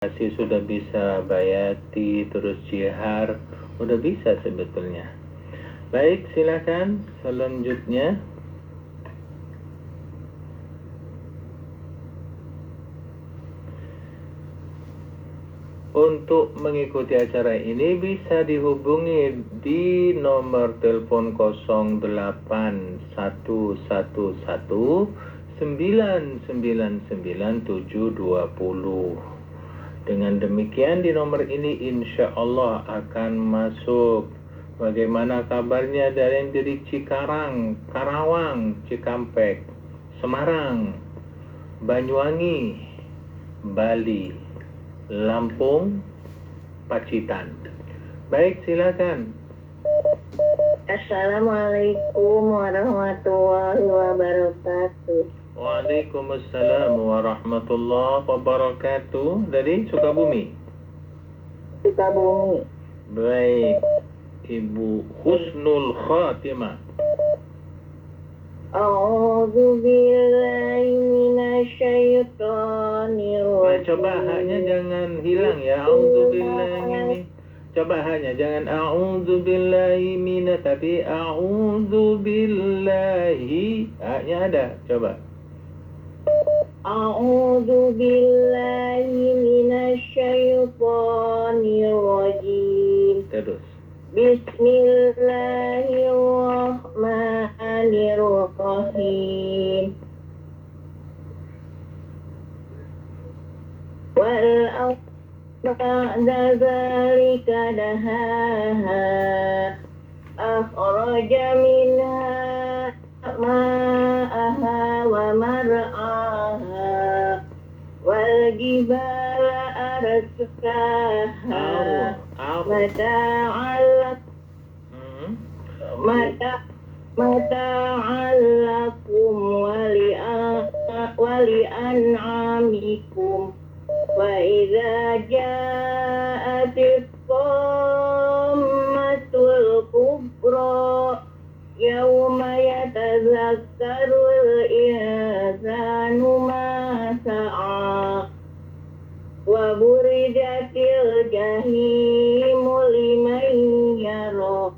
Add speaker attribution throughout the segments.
Speaker 1: Masih sudah bisa Bayati, terus Jihar, udah bisa sebetulnya. Baik, silakan selanjutnya. Untuk mengikuti acara ini bisa dihubungi di nomor telepon 0811999720. Dengan demikian di nomor ini insya Allah akan masuk. Bagaimana kabarnya dari yang dari Cikarang, Karawang, Cikampek, Semarang, Banyuwangi, Bali, Lampung, Pacitan. Baik, silakan.
Speaker 2: Assalamualaikum warahmatullahi wabarakatuh.
Speaker 1: Waalaikumsalam warahmatullahi wabarakatuh. Dari Sukabumi.
Speaker 2: Sukabumi.
Speaker 1: Baik, Ibu Husnul Khatimah.
Speaker 2: A'udzu billahi minasyaitonir rajim.
Speaker 1: Coba haknya jangan hilang ya. A'udzubillahi. Coba haknya jangan a'udzubillahi mina, tapi a'udzubillahi. Haknya ada. Coba.
Speaker 2: A'udzu billahi minasyaitonir rajim.
Speaker 1: Terus.
Speaker 2: Bismillahirrahmanirrahim. Wal ba'da dzalika dahaha akhraja minha ma'aha wa mar'aha wal jibala arsaha mata'al lakum wa li'an'amikum. Wa idza ja'atis qammatul kubra yauma yatazakkarul insanu ma sa'a wa buridatil jahimu liman yara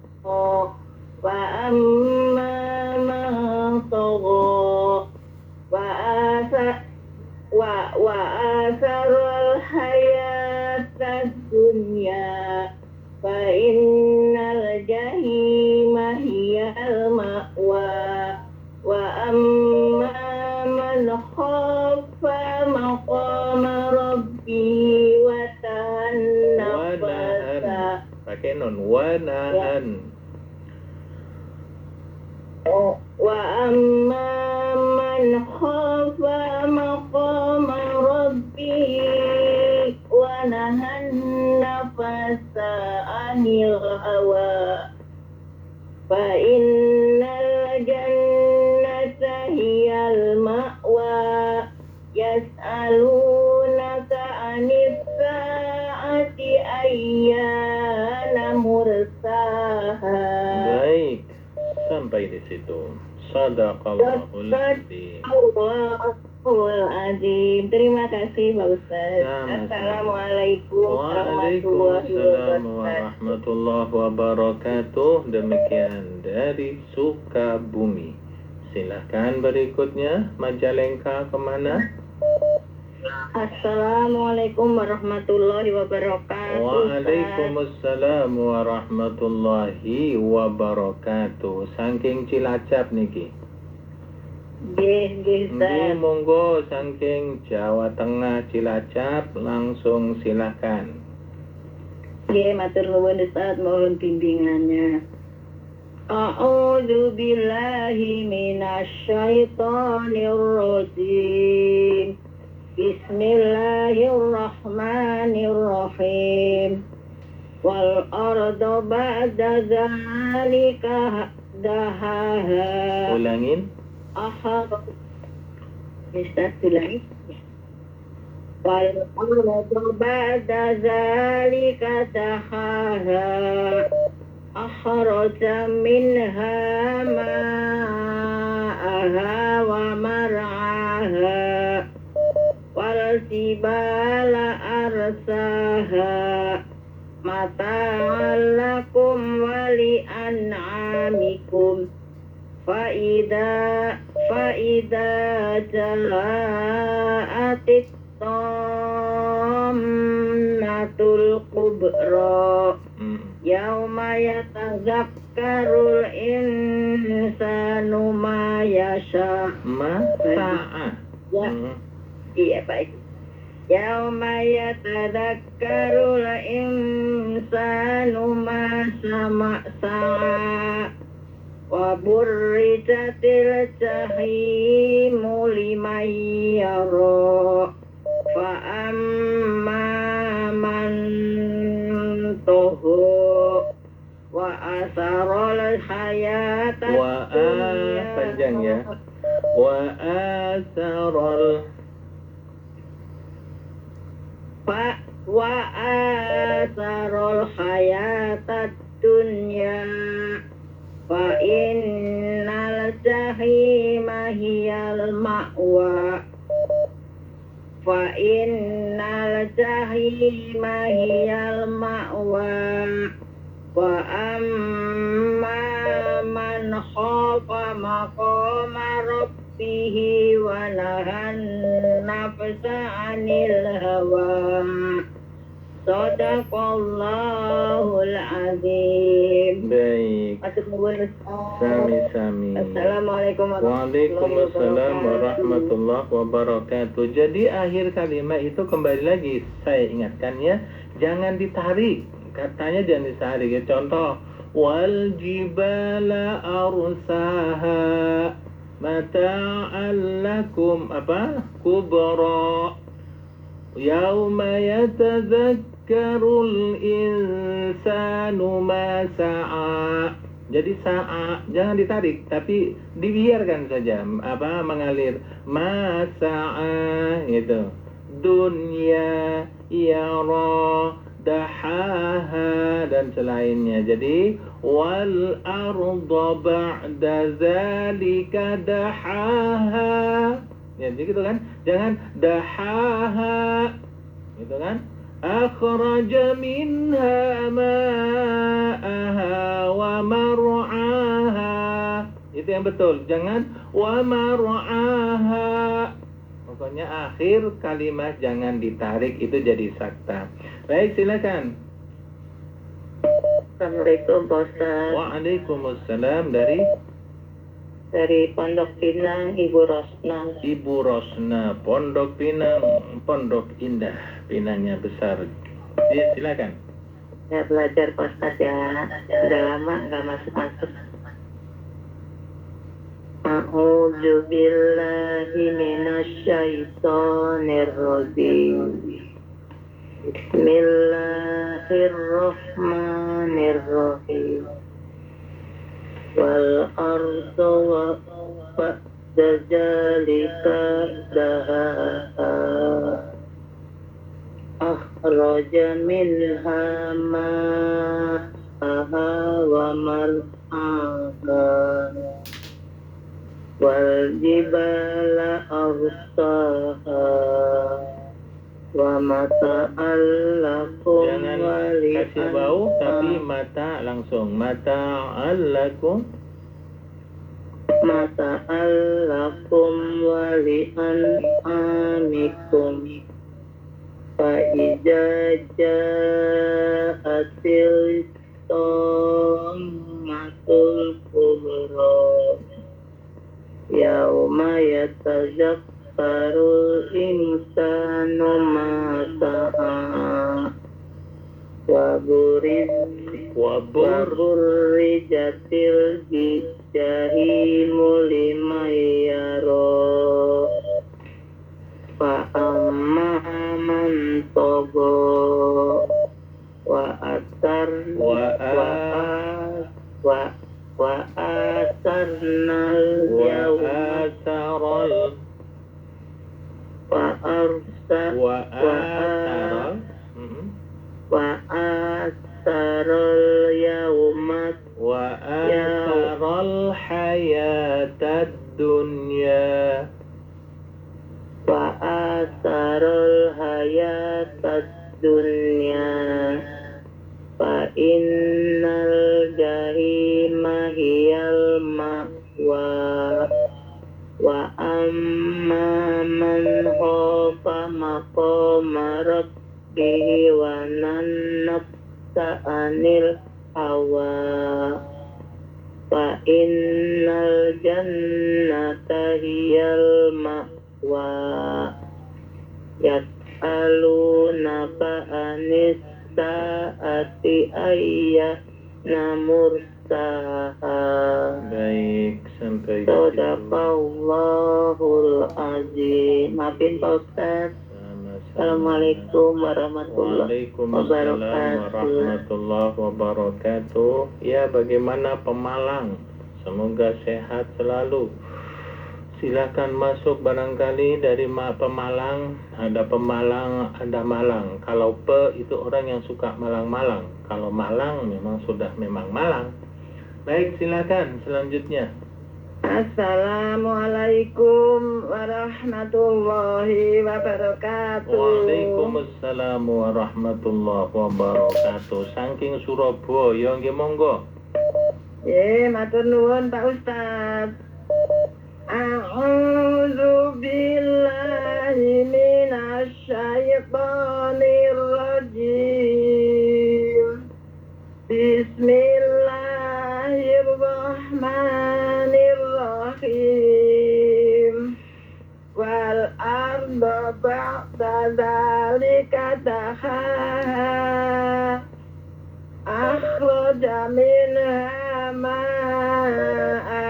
Speaker 2: wa amma man tagha wa asarul hayatad dunya fa innal jahima hiyal ma'wa wa amma man khafa maqama rabbihi wa tanafasa.
Speaker 1: Pakai non wanahan.
Speaker 2: Wa amma man khafa maqama rabbihi wa nahan nafasa anil hawa fa innal jannata hiyal ma'wa yas'alunaka anis sa'ati ayyana mursaha.
Speaker 1: Baik, sampai di situ. Shadaqallahul azim.
Speaker 2: Terima kasih Pak Ustaz. Assalamualaikum
Speaker 1: warahmatullahi wabarakatuh. Demikian dari Sukabumi. Silahkan berikutnya Majalengka kemana?
Speaker 2: Assalamualaikum warahmatullahi wabarakatuh.
Speaker 1: Waalaikumsalam warahmatullahi wabarakatuh. Saking Cilacap niki.
Speaker 2: Nggih, Ustaz.
Speaker 1: Monggo saking Jawa Tengah Cilacap, langsung silakan.
Speaker 2: Nggih, matur nuwun Ustaz, mohon bimbingannya. A'udzu billahi minasyaitonir rajim. Bismillahirrahmanirrahim. Wal arda ba'da dzalika dahaha.
Speaker 1: Ulangin.
Speaker 2: Ustaz ulangi. Wal arda ba'da dzalika dahaha. Akhraja minha ma'aha wa mar'aha wal jibala arsaha mata'an lakum wa li an'amikum fa'idha ja'atit tammatul kubra yauma yatazakkarul insanu ma yasha
Speaker 1: ya.
Speaker 2: Iya baik. Yauma yatadzakkarul insanu ma sa'a wa burrijatil jahimu liman yara fa amma man tuhu wa asarul hayata
Speaker 1: panjang ya, wa asarul hayatad dunya fa innal jahima hiyal ma'wa wa amma man khafa maqama rabbihi wa nahan nafsa 'anil hawa Sadaqallahul azim. Baik. Sami-sami.
Speaker 2: Assalamualaikum
Speaker 1: Waalaikumsalam warahmatullahi wabarakatuh. Jadi akhir kalimat itu kembali lagi saya ingatkan ya, jangan ditarik. Katanya jangan ditarik ya. Contoh, wal jibala arsaha mata'an lakum kubra yauma yatadzakkarul insanu ma sa'a. Jadi sa'a jangan ditarik tapi dibiarkan saja mengalir ma sa'a gitu. Dunya yara dahaha dan selainnya. Jadi wal arda ba'da zalika dahaha. Ya, jadi gitu kan, jangan dahaha, gitu kan. Akhraja minha ma'aha wa mar'aha. Itu yang betul, jangan wa mar'aha. Pokoknya akhir kalimat jangan ditarik, itu jadi sakta. Baik, silakan.
Speaker 2: Assalamualaikum Pak Ustaz.
Speaker 1: Waalaikumsalam.
Speaker 2: Dari Pondok Pinang, Ibu Rosna.
Speaker 1: Ibu Rosna, Pondok Pinang, Pondok Indah, Pinangnya besar. Ya, silakan.
Speaker 2: Ya belajar Pak Ustaz ya. Sudah lama nggak masuk. A'udzu billahi minasyaitonir rajim. Bismillahirrahmanirrahim. Wal arda wa ba'da zalika dahaha akhraja minha ma'aha wa mar'aha wal jibala arsaha wa mata'al lakum
Speaker 1: jangan kasih bau tapi mata langsung mata'al lakum
Speaker 2: wa li an'amikum fa idza ja'atil tammatul kubra yauma yatazakkarul insanu ma sa'a wa burrijatil jahimu liman yara fa amma man tagha wa asarnal
Speaker 1: asaral hayatad dunya
Speaker 2: wa asarul dunya fa innal jahima hiyal ma'wa wa amma man khafa maqama rabbih wa nafsa anil hawa fa innal jannata hiyal ma'wa yas'alunaka anis sa'ati ayyana mursaha.
Speaker 1: Baik, sampai di situ.
Speaker 2: Sadaqallahul azim. Maafin Pak Ustaz. Assalamualaikum warahmatullahi
Speaker 1: Waalaikumsalam
Speaker 2: wabarakatuh.
Speaker 1: warahmatullahi wabarakatuh. Ya, bagaimana Pemalang? Semoga sehat selalu. Silakan masuk barangkali dari Pemalang. Ada Pemalang, ada Malang. Kalau itu orang yang suka Malang-Malang. Kalau Malang memang sudah memang Malang. Baik, silakan selanjutnya.
Speaker 2: Assalamualaikum warahmatullahi wabarakatuh.
Speaker 1: Waalaikumsalam warahmatullahi wabarakatuh. Saking Surabaya, nggih monggo.
Speaker 2: Matur nuwun Pak Ustaz. A'udzu billahi minasy syaithanir rajim. Bismillahirrahmanirrahim. Wal arda ba'da dzalika dahaha akhraja minha ma'aha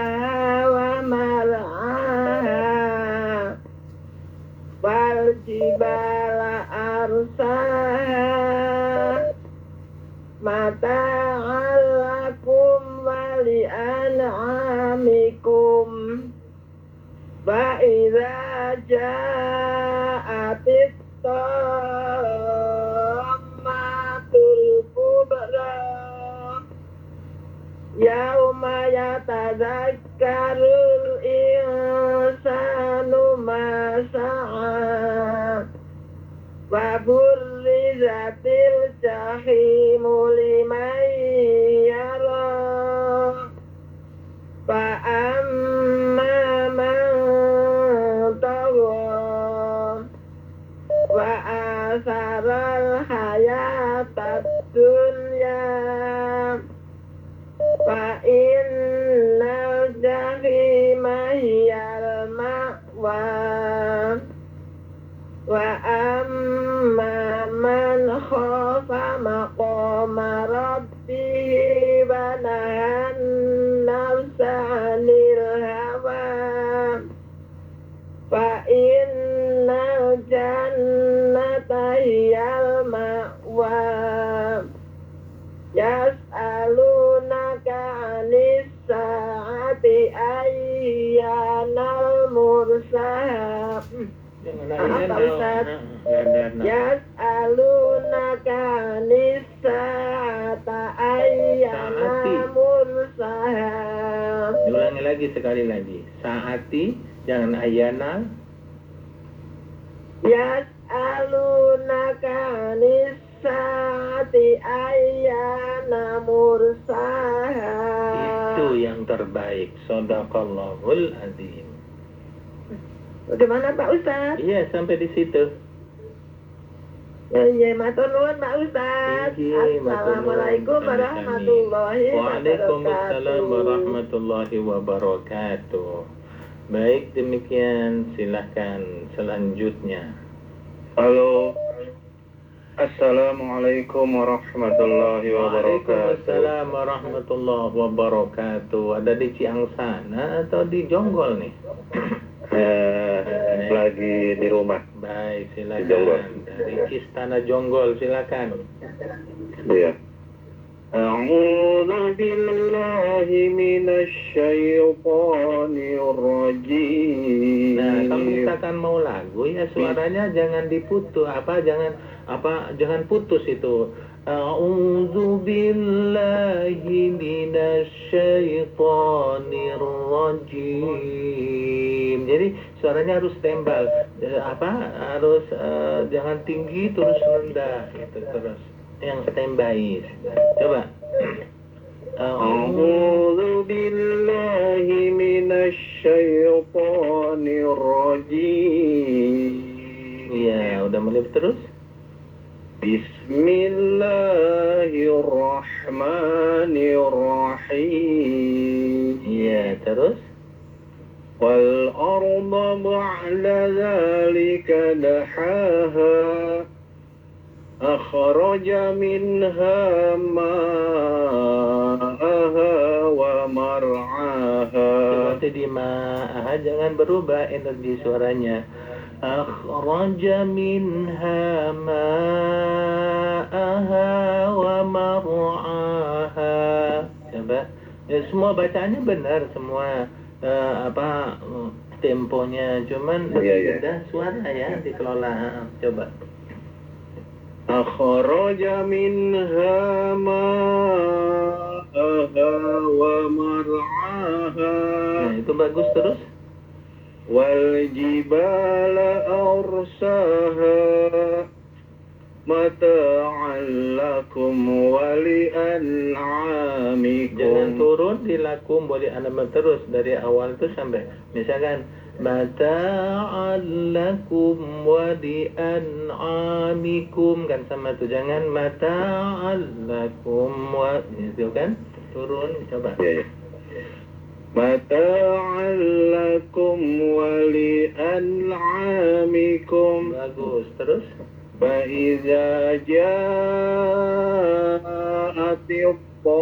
Speaker 2: wa mar'aha wal jibala arsaha mata'an lakum wa li'an'amikum wa idza ja'atit tammatul kubra yauma yatadzakkarul insanu ma sa'a wa burrizatil jahimu liman yara fa amma man tagha wa asaral hayatad dunya fa innal jahima hiyal ma'wa wa amma man khafa maqama rabbih wa nahan nafsa 'anil hawa fa innal jannata hiyal ma'wa yas'alunaka 'anis sa'ati ayyanal mursaha. Apa Ustaz? Yas'alunaka 'anis sa'ati ayyana mursaha.
Speaker 1: Diulangi lagi sekali lagi. Saati, jangan ayana.
Speaker 2: Yas'alunaka 'anis sa'ati ayyana mursaha.
Speaker 1: Itu yang terbaik. Shadaqallahul azim.
Speaker 2: Bagaimana Pak Ustaz?
Speaker 1: Iya, sampai di situ.
Speaker 2: Ya, matur nuwun Pak Ustaz.
Speaker 1: Iya, matur nuwun.
Speaker 2: Assalamualaikum warahmatullahi
Speaker 1: Waalaikumsalam
Speaker 2: wabarakatuh.
Speaker 1: warahmatullahi wabarakatuh. Baik, demikian silahkan selanjutnya.
Speaker 3: Halo. Assalamualaikum warahmatullahi wabarakatuh.
Speaker 1: Waalaikumsalam warahmatullahi wabarakatuh. Ada di Ciangsana atau di Jonggol nih?
Speaker 3: Lagi di rumah.
Speaker 1: Baik,
Speaker 3: Di Jonggol.
Speaker 1: silakan. Dari Istana Jonggol, silakan.
Speaker 3: Iya. A'udzu billahi minasy syaithanir rajim.
Speaker 1: Nah, kalau misalkan mau lagu ya suaranya jangan diputus, jangan putus itu. A'udzu billahi minasy syaithanir rajim. Jadi suaranya harus tembal. Harus jangan tinggi terus rendah gitu terus. Yang standby. Coba.
Speaker 3: أعوذ بالله من الشيطان الرجيم.
Speaker 1: Iya, udah mulai terus.
Speaker 3: Bismillahirrahmanirrahim.
Speaker 1: Iya, terus.
Speaker 3: والأرض بعد ذلك دحاها أخرج منها ماءها ومرعاها.
Speaker 1: Nanti di ma'aha jangan berubah energi suaranya. Akhraja minha ma'aha wa mar'aha. Coba. Ya, semua bacaannya benar semua. Temponya cuman lebih mudah suara ya dikelola. Coba.
Speaker 3: Akhraja minha ma'aha wa mar'aha.
Speaker 1: Nah, itu bagus terus.
Speaker 3: Wal jibala arsaha mata'an lakum wa li'an'amikum.
Speaker 1: Jangan turun di lakum boleh anam terus dari awal itu sampai misalkan mata'an lakum wa li'an'amikum kan sama tuh, jangan mata'an lakum wa itu kan turun. Coba.
Speaker 3: Mata'an lakum wa li'an'amikum.
Speaker 1: Bagus terus.
Speaker 3: فإذا جاءت الطامة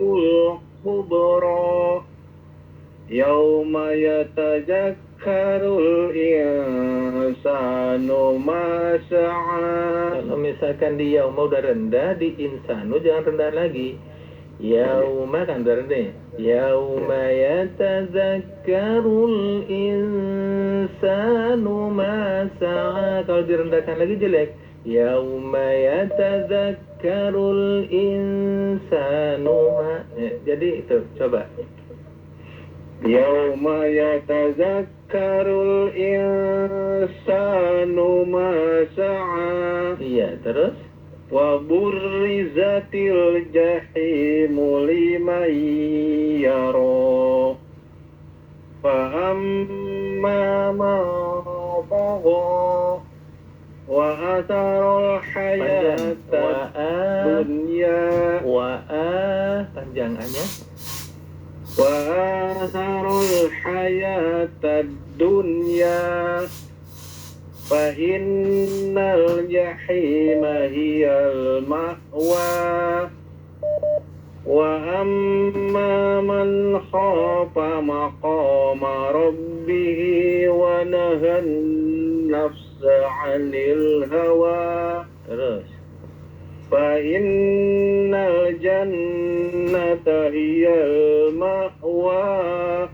Speaker 3: الكبرى يوم يتذكر الإنسان ما سعى.
Speaker 1: Kalau misalkan di yauma udah rendah, di insanu jangan rendah lagi. Yauma kan udah rendah. Yauma yatazakkarul insanu ma sa'a. Kalau direndahkan lagi jelek. Yauma yatazakkarul insanu ma. Jadi itu coba.
Speaker 3: Yauma yatazakkarul insanu ma sa'a.
Speaker 1: Iya, terus.
Speaker 3: Wa burrizatil jahimu liman yara. Fa amma man tagha wa atharul hayata dunya
Speaker 1: panjangannya.
Speaker 3: Wa atharul hayata dunya fa innal jahima hiyal ma'wa wa amma man khafa maqama rabbih wa nahan nafsa 'anil hawa.
Speaker 1: Terus.
Speaker 3: Fa innal jannata hiyal ma'wa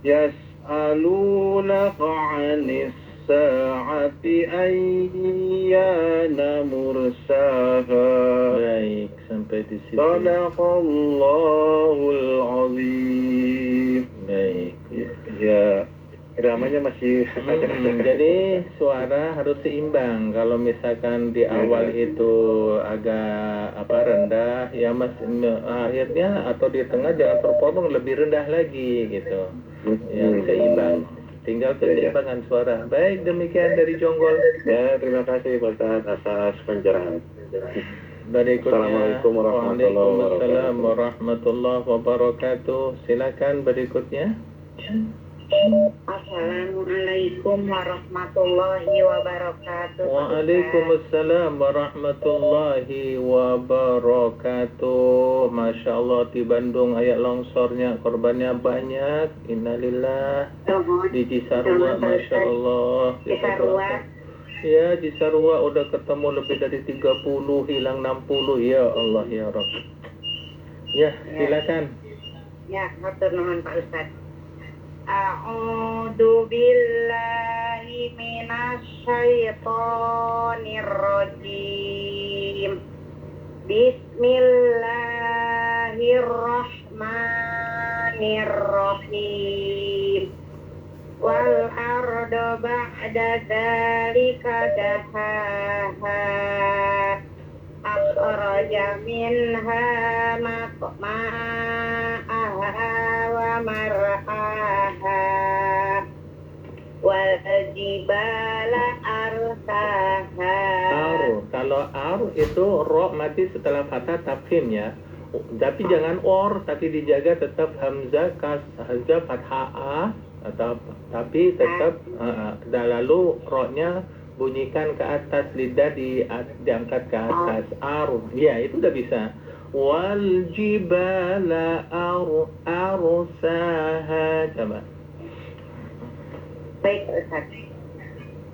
Speaker 3: yas'alunaka 'anis sa'ati ayyana mursaha.
Speaker 1: Baik, sampai di situ.
Speaker 3: Sadaqallahul azim.
Speaker 1: Baik.
Speaker 3: Ya, iramanya masih
Speaker 1: jadi suara harus seimbang. Kalau misalkan di awal itu agak rendah, ya mas akhirnya atau di tengah jangan terpotong lebih rendah lagi gitu. Yang seimbang. Tinggal keseimbangan suara. Baik, demikian dari Jonggol.
Speaker 3: Ya, terima kasih Pak Ustaz atas pencerahan.
Speaker 1: Berikutnya.
Speaker 3: Assalamualaikum
Speaker 1: Waalaikumsalam warahmatullahi wabarakatuh. Silakan berikutnya.
Speaker 2: Assalamualaikum warahmatullahi wabarakatuh.
Speaker 1: Waalaikumsalam warahmatullahi wabarakatuh. Masya Allah di Bandung ayat longsornya korbannya banyak. Innalillah. Di Cisarua Masya Allah.
Speaker 2: Cisarua.
Speaker 1: Ya, Cisarua udah ketemu lebih dari 30, hilang 60. Ya Allah ya Rabb. Ya, silakan.
Speaker 2: Ya, matur nuhun Pak Ustaz. A'udzu billahi minasyaitonir rajim. Bismillahirrahmanirrahim.
Speaker 4: Bismillahirrahmanirrahim. Wal ardo ba'da dzalika dahaha akhraja minha ma'aha wa mar'aha wal jibala arsaha.
Speaker 1: Kalau itu ro mati setelah fathah tafkhim ya. Tapi jangan tapi dijaga tetap hamzah fathah a atau tapi tetap lalu ro-nya bunyikan ke atas, lidah diangkat ke atas. Ya itu udah bisa. Wal jibala arsaha. Coba.
Speaker 4: Baik Ustaz.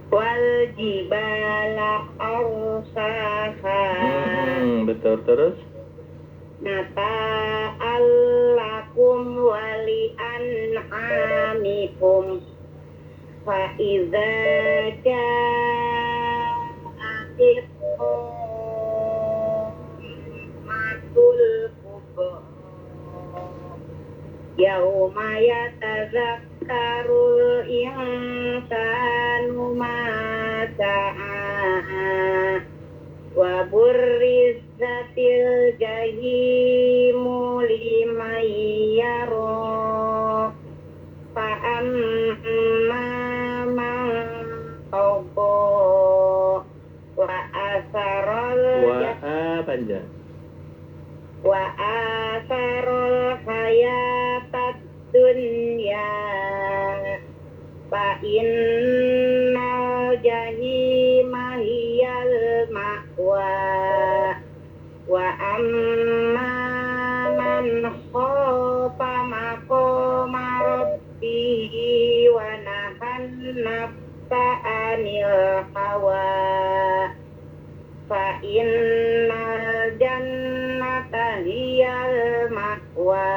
Speaker 4: Wal jibala arsaha.
Speaker 1: Betul, terus.
Speaker 4: Mata'allakum wali an'amikum fa iza ja'atil kubra yauma yatazakkarul insanu ma sa'a wa burrizatil jahimu liman yara fa amma man tagha wa asarul hayatad dunya fa innal jahima hiyal ma'wa wa amma man khafa maqama rabbihi wa nahan nafsa anil hawa fa innal jannata hiyal ma'wa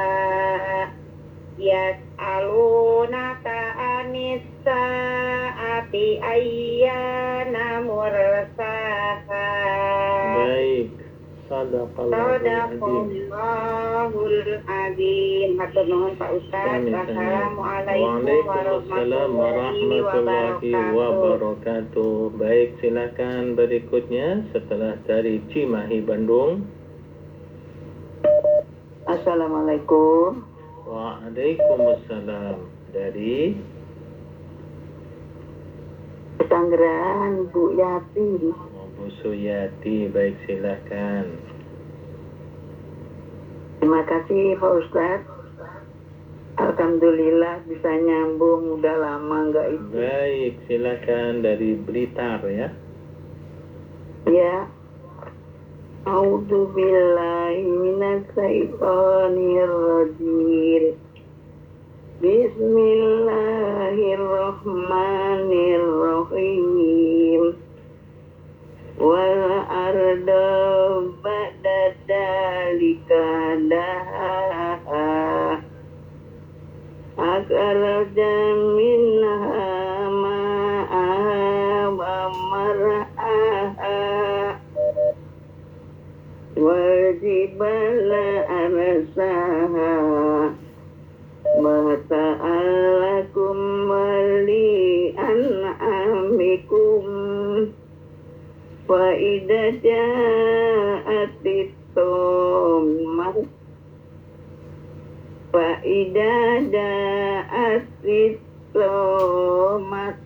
Speaker 4: yas'alunaka anis sa'ati ayyana mursaha.
Speaker 1: Baik. Sadaqallahul
Speaker 4: azim. Hatur nuhun Pak Ustaz. Wassalamualaikum warahmatullahi
Speaker 1: wabarakatuh. Baik, silakan berikutnya setelah dari Cimahi Bandung.
Speaker 2: Assalamualaikum.
Speaker 1: Waalaikumsalam. Dari
Speaker 2: Tangerang, Bu Yati.
Speaker 1: Bu Suyati. Baik, silakan.
Speaker 2: Terima kasih Pak Ustadz. Alhamdulillah bisa nyambung, udah lama nggak itu.
Speaker 1: Baik, silakan dari Blitar ya.
Speaker 2: Ya. A'udzubillahi minasyaitonirrajim. Bismillahirrahmanirrahim. Wal arda ba'da dzalika dahaha akhraja minha ma'aha wa mar'aha wal jibala arsaha mata'allakum wali an'amikum wa idza ja'atit tammat wa idza ja'atit tammat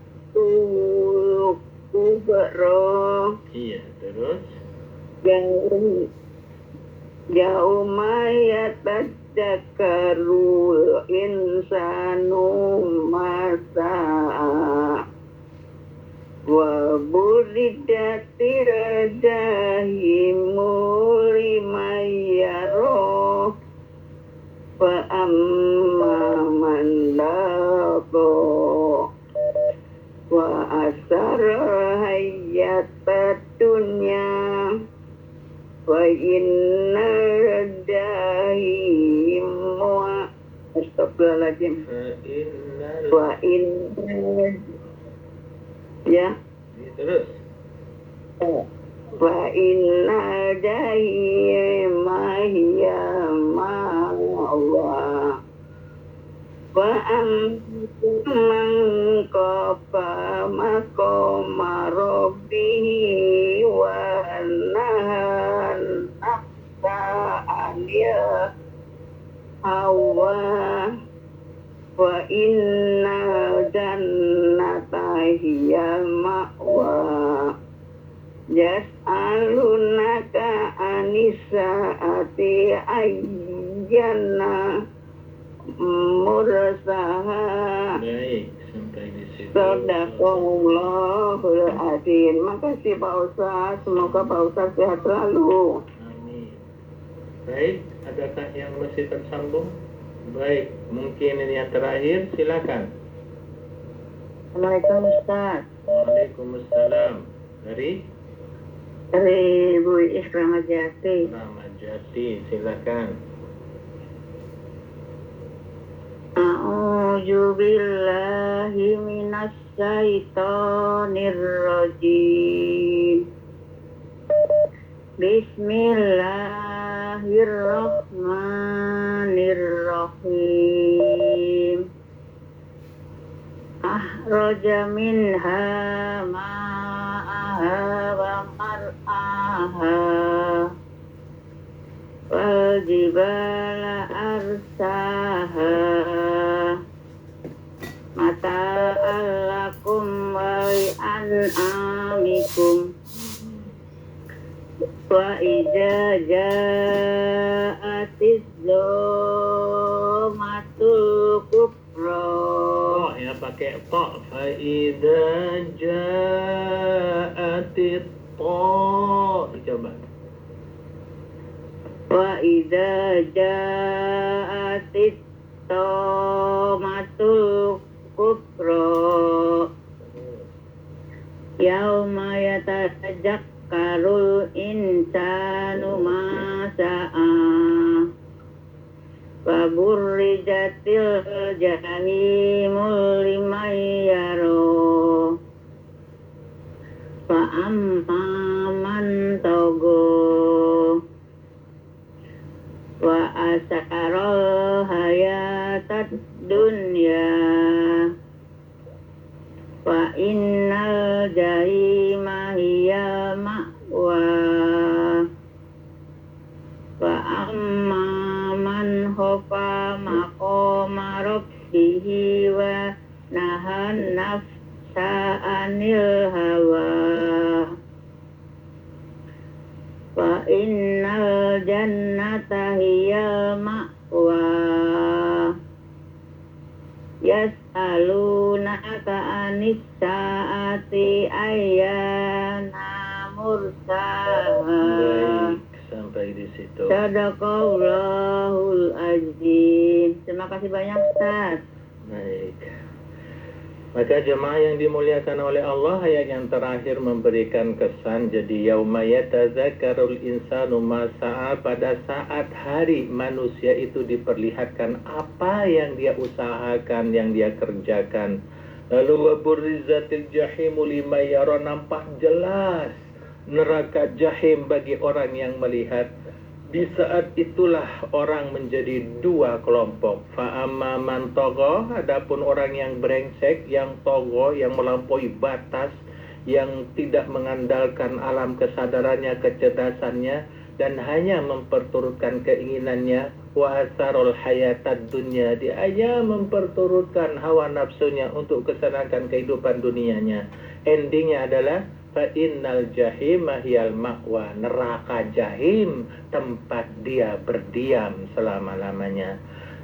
Speaker 2: kubra.
Speaker 1: Iya, terus.
Speaker 2: Yauma yatadzakkarul insanu masa'a wa bulidatir jahimu liman yara wa amma man laqa wa asar hayatad dunya wa inna radahim wa astagfirullahaladzim wa inna ya
Speaker 1: terus
Speaker 2: wa inna radahim hiya ma Allah
Speaker 4: wa amman qafa maqama rabbihi wa nahan nafsa anil hawa wa inna jannata hiyal ma'wa yas'alunaka anisa'ati ayyana mursaha.
Speaker 1: Baik, sampai di situ.
Speaker 4: Sadaqallahul azim. Makasih Pak Ustaz, semoga Pak Ustaz sehat selalu.
Speaker 1: Amin. Baik, adakah yang masih tersambung? Baik, mungkin ini yang terakhir, silakan.
Speaker 2: Assalamualaikum Ustaz.
Speaker 1: Waalaikumsalam. Dari
Speaker 2: Ibu Is Ramadjati.
Speaker 1: Ramadjati, silakan.
Speaker 2: A'udzu billahi minas syaitonir rajim. Bismillahirrahmanirrahim. Ahraja minha ma'aha wa mar'aha wal jibala arsaha mata'al lakum wa li'an'amikum wa idza ja'atiz zulmatul kubra.
Speaker 1: Oh, ya pakai ta. Fa idza ja'atit ta. Coba.
Speaker 2: Wa idza ja'atit tamatul kubra yauma yatajakkarul insanu ma sa'a wa burrijatil jahimul liman yaro fa amma man togo wa asarul hayatad dunya wa innal jahima hiya ma'wa wa amma man khafa maqama rabbihi wa nahan nafsa anil hawa wa innal jannata hiya ma'wa yas'alunaka anis sa'ati ayyana mursaha.
Speaker 1: Baik, sampai di situ.
Speaker 2: Sadaqallahul azim. Terima kasih banyak Ustaz.
Speaker 1: Baik. Maka jemaah yang dimuliakan oleh Allah, ayat yang terakhir memberikan kesan. Jadi yauma yatazakkarul insanu ma sa'a, pada saat hari manusia itu diperlihatkan apa yang dia usahakan, yang dia kerjakan. Lalu waburrizatil jahimu liman yara, nampak jelas neraka jahim bagi orang yang melihat. Di saat itulah orang menjadi dua kelompok. Fa'amma man tagha, adapun orang yang brengsek, yang togo, yang melampaui batas, yang tidak mengandalkan alam kesadarannya, kecerdasannya, dan hanya memperturutkan keinginannya. Wa asarul hayatad dunya, dia hanya memperturutkan hawa nafsunya untuk kesenangan kehidupan dunianya. Endingnya adalah fa innal jahima hiyal ma'wa, neraka jahim tempat dia berdiam selama-lamanya.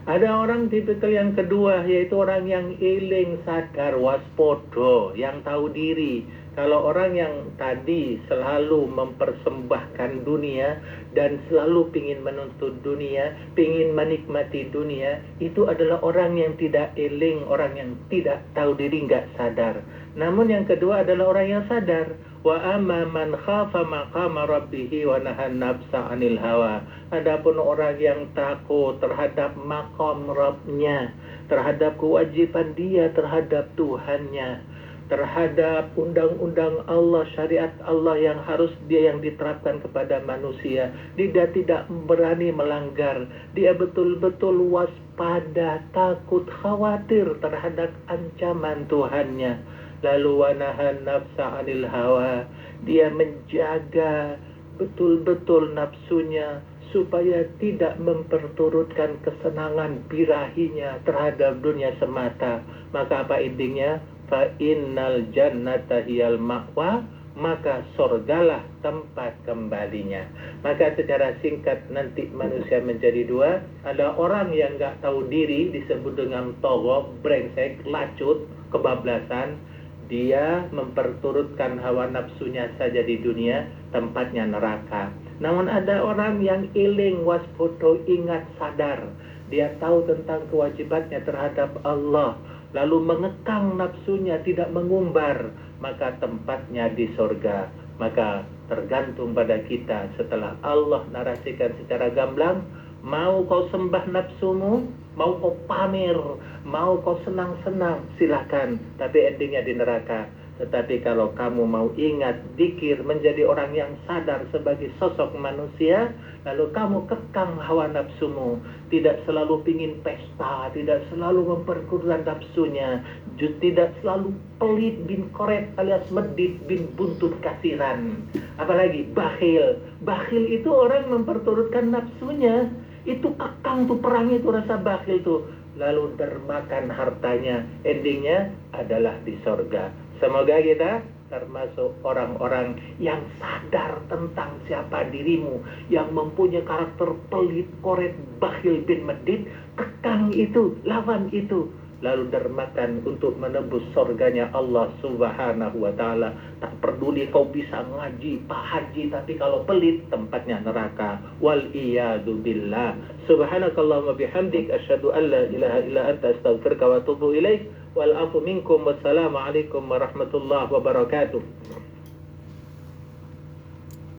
Speaker 1: Ada orang tipikal yang kedua, yaitu orang yang eling, sadar, waspodo, yang tahu diri. Kalau orang yang tadi selalu mempersembahkan dunia dan selalu pingin menuntut dunia, pingin menikmati dunia, itu adalah orang yang tidak eling, orang yang tidak tahu diri, nggak sadar. Namun yang kedua adalah orang yang sadar. Wa amma man khafa maqama rabbihi wa nahan nafsa anil hawa. Adapun orang yang takut terhadap maqam Rabbnya, terhadap kewajiban dia terhadap Tuhannya, terhadap undang-undang Allah, syariat Allah yang harus dia yang diterapkan kepada manusia. Dia tidak berani melanggar. Dia betul-betul waspada waspada, takut, khawatir terhadap ancaman Tuhannya. Lalu wanahan nafsa 'anil hawa, dia menjaga betul-betul nafsunya supaya tidak memperturutkan kesenangan birahinya terhadap dunia semata. Maka apa intinya? Fa innal jannata hiyal ma'wa, maka surgalah tempat kembalinya. Maka secara singkat nanti manusia menjadi dua. Ada orang yang nggak tahu diri, disebut dengan togho, brengsek, lacut, kebablasan. Dia memperturutkan hawa nafsunya saja di dunia, tempatnya neraka. Namun ada orang yang iling, waspada, ingat, sadar. Dia tahu tentang kewajibannya terhadap Allah, lalu mengekang nafsunya, tidak mengumbar, maka tempatnya di surga. Maka tergantung pada kita. Setelah Allah narasikan secara gamblang, mau kau sembah nafsumu, mau kau pamer, mau kau senang-senang, silakan, tapi endingnya di neraka. Tetapi kalau kamu mau ingat, zikir, menjadi orang yang sadar sebagai sosok manusia, lalu kamu kekang hawa nafsumu, tidak selalu pingin pesta, tidak selalu memperkurang nafsunya, tidak selalu pelit bin koret alias medit bin buntut kasiran. Apalagi bakhil. Bakhil itu orang memperturutkan nafsunya, itu kekang tuh, perang itu rasa bakhil tuh, lalu dermakan hartanya, endingnya adalah di sorga. Semoga kita termasuk orang-orang yang sadar tentang siapa dirimu, yang mempunyai karakter pelit, koret, bakhil bin medit, kekang itu, lawan itu, lalu dermakan untuk menebus surganya Allah Subhanahu wa ta'ala. Tak peduli kau bisa ngaji, Pak Haji, tapi kalau pelit, tempatnya neraka. Wal iyadu billah. Subhanakallahumma bihamdik, asyhadu an la ilaha illa anta, astaghfiruka wa atubu ilaik. Wal afu minkum, wassalamu alaikum warahmatullahi wabarakatuh.